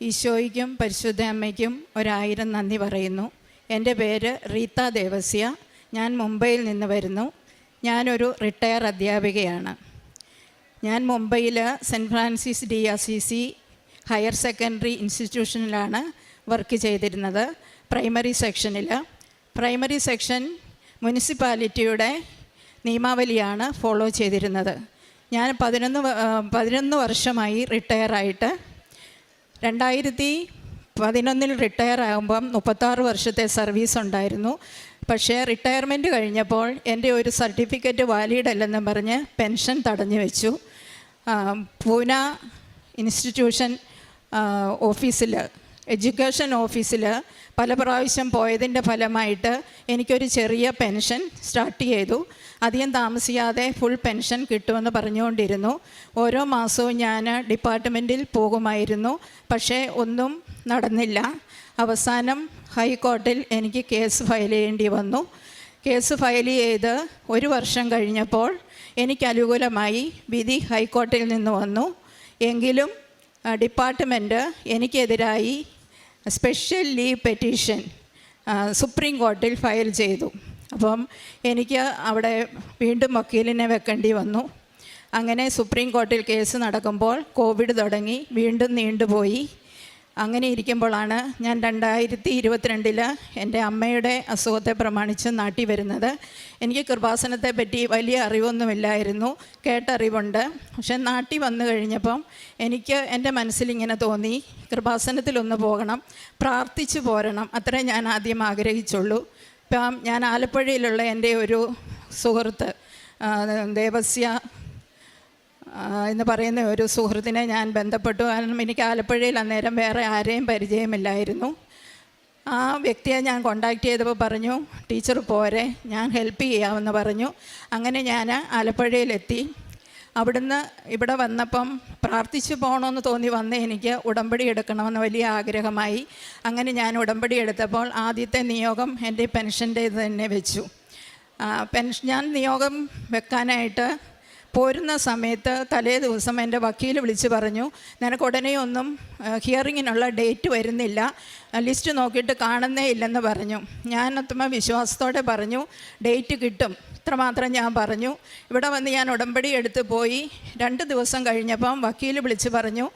ഈശോയ്ക്കും പരിശുദ്ധ അമ്മയ്ക്കും 1000 നന്ദി പറയുന്നു. എൻ്റെ പേര് റീത്ത ദേവസ്യ. ഞാൻ മുംബൈയിൽ നിന്ന് വരുന്നു. ഞാനൊരു റിട്ടയർ അധ്യാപികയാണ്. ഞാൻ മുംബൈയിൽ saint Francis de Assisi higher secondary ഇൻസ്റ്റിറ്റ്യൂഷനിലാണ് വർക്ക് ചെയ്തിരുന്നത്. പ്രൈമറി സെക്ഷനിൽ. പ്രൈമറി സെക്ഷൻ മുനിസിപ്പാലിറ്റിയുടെ നിയമാവലിയാണ് ഫോളോ ചെയ്തിരുന്നത്. ഞാൻ 11 വർഷമായി റിട്ടയറായിട്ട്. 2011 റിട്ടയർ ആകുമ്പം 36 വർഷത്തെ സർവീസ് ഉണ്ടായിരുന്നു. പക്ഷേ റിട്ടയർമെൻറ്റ് കഴിഞ്ഞപ്പോൾ എൻ്റെ ഒരു സർട്ടിഫിക്കറ്റ് വാലിഡ് അല്ലെന്നും പറഞ്ഞ് പെൻഷൻ തടഞ്ഞു വെച്ചു. പൂന ഇൻസ്റ്റിറ്റ്യൂഷൻ ഓഫീസിൽ, എഡ്യൂക്കേഷൻ ഓഫീസിൽ പല പ്രാവശ്യം പോയതിൻ്റെ ഫലമായിട്ട് എനിക്കൊരു ചെറിയ പെൻഷൻ സ്റ്റാർട്ട് ചെയ്തു. അധികം താമസിയാതെ ഫുൾ പെൻഷൻ കിട്ടുമെന്ന് പറഞ്ഞുകൊണ്ടിരുന്നു. ഓരോ മാസവും ഞാൻ ഡിപ്പാർട്ട്മെൻറ്റിൽ പോകുമായിരുന്നു. പക്ഷേ ഒന്നും നടന്നില്ല. അവസാനം ഹൈക്കോർട്ടിൽ എനിക്ക് കേസ് ഫയൽ ചെയ്യേണ്ടി വന്നു. കേസ് ഫയൽ ചെയ്ത് 1 വർഷം കഴിഞ്ഞപ്പോൾ എനിക്ക് അനുകൂലമായി വിധി ഹൈക്കോർട്ടിൽ നിന്ന് വന്നു. എങ്കിലും ഡിപ്പാർട്ട്മെൻറ്റ് എനിക്കെതിരായി സ്പെഷ്യൽ ലീവ് പെറ്റീഷൻ സുപ്രീം കോടതിയിൽ ഫയൽ ചെയ്തു. അപ്പം എനിക്ക് അവിടെ വീണ്ടും വക്കീലിനെ വെക്കേണ്ടി വന്നു. അങ്ങനെ സുപ്രീം കോടതിയിൽ കേസ് നടക്കുമ്പോൾ കോവിഡ് തുടങ്ങി, വീണ്ടും നീണ്ടുപോയി. അങ്ങനെ ഇരിക്കുമ്പോഴാണ് ഞാൻ 2022 എൻ്റെ അമ്മയുടെ അസുഖത്തെ പ്രമാണിച്ച് നാട്ടിൽ വരുന്നത്. എനിക്ക് കൃപാസനത്തെ പറ്റി വലിയ അറിവൊന്നുമില്ലായിരുന്നു, കേട്ടറിവുണ്ട്. പക്ഷെ നാട്ടിൽ വന്നു കഴിഞ്ഞപ്പം എനിക്ക് എൻ്റെ മനസ്സിലിങ്ങനെ തോന്നി, കൃപാസനത്തിലൊന്ന് പോകണം, പ്രാർത്ഥിച്ചു പോരണം. അത്രേ ഞാൻ ആദ്യം ആഗ്രഹിച്ചുള്ളൂ. ഇപ്പം ഞാൻ ആലപ്പുഴയിലുള്ള എൻ്റെ ഒരു സുഹൃത്ത് ദേവസ്യ എന്ന് പറയുന്ന ഒരു സുഹൃത്തിനെ ഞാൻ ബന്ധപ്പെട്ടു. കാരണം എനിക്ക് ആലപ്പുഴയിൽ അന്നേരം വേറെ ആരെയും പരിചയമില്ലായിരുന്നു. ആ വ്യക്തിയെ ഞാൻ കോണ്ടാക്ട് ചെയ്തപ്പോൾ പറഞ്ഞു, ടീച്ചർ പോരെ, ഞാൻ ഹെൽപ്പ് ചെയ്യാമെന്ന് പറഞ്ഞു. അങ്ങനെ ഞാൻ ആലപ്പുഴയിലെത്തി. അവിടുന്ന് ഇവിടെ വന്നപ്പം പ്രാർത്ഥിച്ചു പോകണമെന്ന് തോന്നി വന്ന് എനിക്ക് ഉടമ്പടി എടുക്കണമെന്ന് വലിയ ആഗ്രഹമായി. അങ്ങനെ ഞാൻ ഉടമ്പടി എടുത്തപ്പോൾ ആദ്യത്തെ നിയോഗം എൻ്റെ പെൻഷൻ്റെ ഇത് തന്നെ വെച്ചു. ഞാൻ നിയോഗം വെക്കാനായിട്ട് പോരുന്ന സമയത്ത് തലേ ദിവസം എൻ്റെ വക്കീൽ വിളിച്ച് പറഞ്ഞു, നിനക്ക് ഉടനെയൊന്നും ഹിയറിങ്ങിനുള്ള ഡേറ്റ് വരുന്നില്ല, ലിസ്റ്റ് നോക്കിയിട്ട് കാണുന്നേ ഇല്ലെന്ന് പറഞ്ഞു. ഞാൻ വിശ്വാസത്തോടെ പറഞ്ഞു, ഡേറ്റ് കിട്ടും, ഇത്രമാത്രം ഞാൻ പറഞ്ഞു. ഇവിടെ വന്ന് ഞാൻ ഉടമ്പടി എടുത്ത് പോയി. 2 ദിവസം കഴിഞ്ഞപ്പം വക്കീൽ വിളിച്ച് പറഞ്ഞു,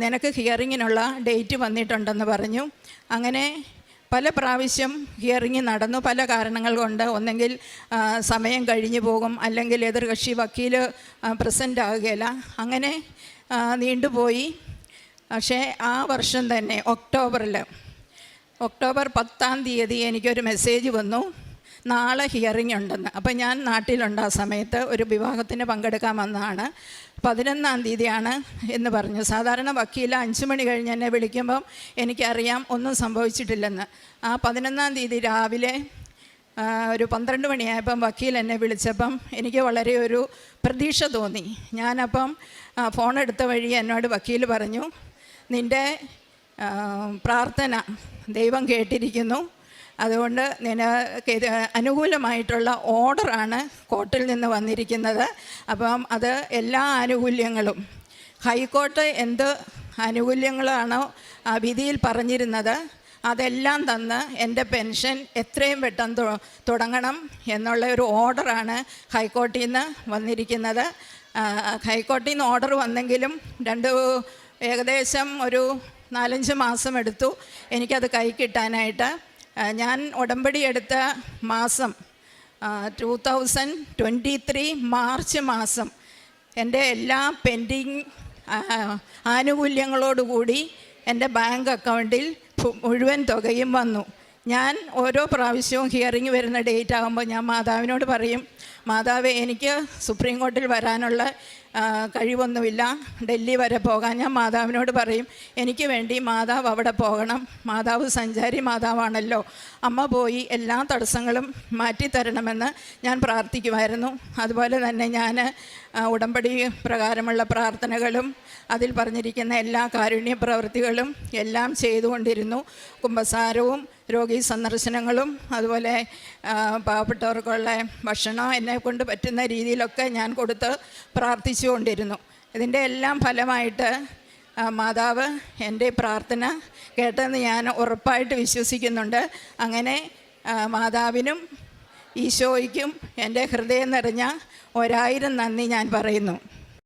നിനക്ക് ഹിയറിങ്ങിനുള്ള ഡേറ്റ് വന്നിട്ടുണ്ടെന്ന് പറഞ്ഞു. അങ്ങനെ പല പ്രാവശ്യം ഹിയറിങ് നടന്നു. പല കാരണങ്ങൾ കൊണ്ട്, ഒന്നെങ്കിൽ സമയം കഴിഞ്ഞു പോകും, അല്ലെങ്കിൽ എതിർകക്ഷി വക്കീൽ പ്രസൻ്റ് ആകുകയില്ല. അങ്ങനെ നീണ്ടുപോയി. പക്ഷേ ആ വർഷം തന്നെ ഒക്ടോബർ 10-ാം തീയതി എനിക്കൊരു മെസ്സേജ് വന്നു, നാളെ ഹിയറിംഗ് ഉണ്ടെന്ന്. അപ്പം ഞാൻ നാട്ടിലുണ്ട്. ആ സമയത്ത് ഒരു വിവാഹത്തിന് പങ്കെടുക്കാൻ വന്നതാണ്. 11-ാം തീയതിയാണ് എന്ന് പറഞ്ഞു. സാധാരണ വക്കീൽ 5 മണി കഴിഞ്ഞ് എന്നെ വിളിക്കുമ്പം എനിക്കറിയാം ഒന്നും സംഭവിച്ചിട്ടില്ലെന്ന്. ആ 11-ാം തീയതി രാവിലെ ഒരു 12 മണിയായപ്പം വക്കീൽ എന്നെ വിളിച്ചപ്പം എനിക്ക് വളരെ ഒരു പ്രതീക്ഷ തോന്നി. ഞാനപ്പം ഫോൺ എടുത്ത വഴി എന്നോട് വക്കീൽ പറഞ്ഞു, നിൻ്റെ പ്രാർത്ഥന ദൈവം കേട്ടിരിക്കുന്നു, അതുകൊണ്ട് നിനക്ക് അനുകൂലമായിട്ടുള്ള ഓർഡറാണ് കോർട്ടിൽ നിന്ന് വന്നിരിക്കുന്നത്. അപ്പം അത് എല്ലാ ആനുകൂല്യങ്ങളും, ഹൈക്കോർട്ട് എന്ത് ആനുകൂല്യങ്ങളാണോ വിധിയിൽ പറഞ്ഞിരുന്നത് അതെല്ലാം തന്ന് എൻ്റെ പെൻഷൻ എത്രയും പെട്ടെന്ന് തുടങ്ങണം എന്നുള്ള ഒരു ഓർഡറാണ് ഹൈക്കോർട്ടിൽ നിന്ന് വന്നിരിക്കുന്നത്. ഹൈക്കോർട്ടിൽ നിന്ന് ഓർഡർ വന്നെങ്കിലും ഏകദേശം ഒരു 4-5 മാസം എടുത്തു എനിക്കത് കൈ കിട്ടാനായിട്ട്. ഞാൻ ഉടമ്പടി എടുത്ത മാസം 2023 മാർച്ച് മാസം എൻ്റെ എല്ലാ പെൻഡിങ് ആനുകൂല്യങ്ങളോടുകൂടി എൻ്റെ ബാങ്ക് അക്കൗണ്ടിൽ മുഴുവൻ തുകയും വന്നു. ഞാൻ ഓരോ പ്രാവശ്യവും ഹിയറിങ് വരുന്ന ഡേറ്റ് ആകുമ്പോൾ ഞാൻ മാതാവിനോട് പറയും, മാതാവേ, എനിക്ക് സുപ്രീം കോടതിയിൽ വരാനുള്ള കഴിവൊന്നുമില്ല, ഡൽഹി വരെ പോകാൻ. ഞാൻ മാതാവിനോട് പറയും, എനിക്ക് വേണ്ടി മാതാവ് അവിടെ പോകണം, മാതാവ് സഞ്ചാരി മാതാവാണല്ലോ, അമ്മ പോയി എല്ലാ തടസ്സങ്ങളും മാറ്റിത്തരണമെന്ന് ഞാൻ പ്രാർത്ഥിക്കുമായിരുന്നു. അതുപോലെ തന്നെ ഞാൻ ഉടമ്പടി പ്രകാരമുള്ള പ്രാർത്ഥനകളും അതിൽ പറഞ്ഞിരിക്കുന്ന എല്ലാ കാരുണ്യ പ്രവൃത്തികളും എല്ലാം ചെയ്തുകൊണ്ടിരുന്നു. കുമ്പസാരവും രോഗി സന്ദർശനങ്ങളും അതുപോലെ പാവപ്പെട്ടവർക്കുള്ള ഭക്ഷണം എന്നെക്കൊണ്ട് പറ്റുന്ന രീതിയിലൊക്കെ ഞാൻ കൊടുത്ത് പ്രാർത്ഥിച്ചുകൊണ്ടിരുന്നു. ഇതിൻ്റെ എല്ലാം ഫലമായിട്ട് മാതാവ് എൻ്റെ പ്രാർത്ഥന കേട്ടെന്ന് ഞാൻ ഉറപ്പായിട്ട് വിശ്വസിക്കുന്നുണ്ട്. അങ്ങനെ മാതാവിനും ഈശോയ്ക്കും എൻ്റെ ഹൃദയം നിറഞ്ഞ 1000 നന്ദി ഞാൻ പറയുന്നു.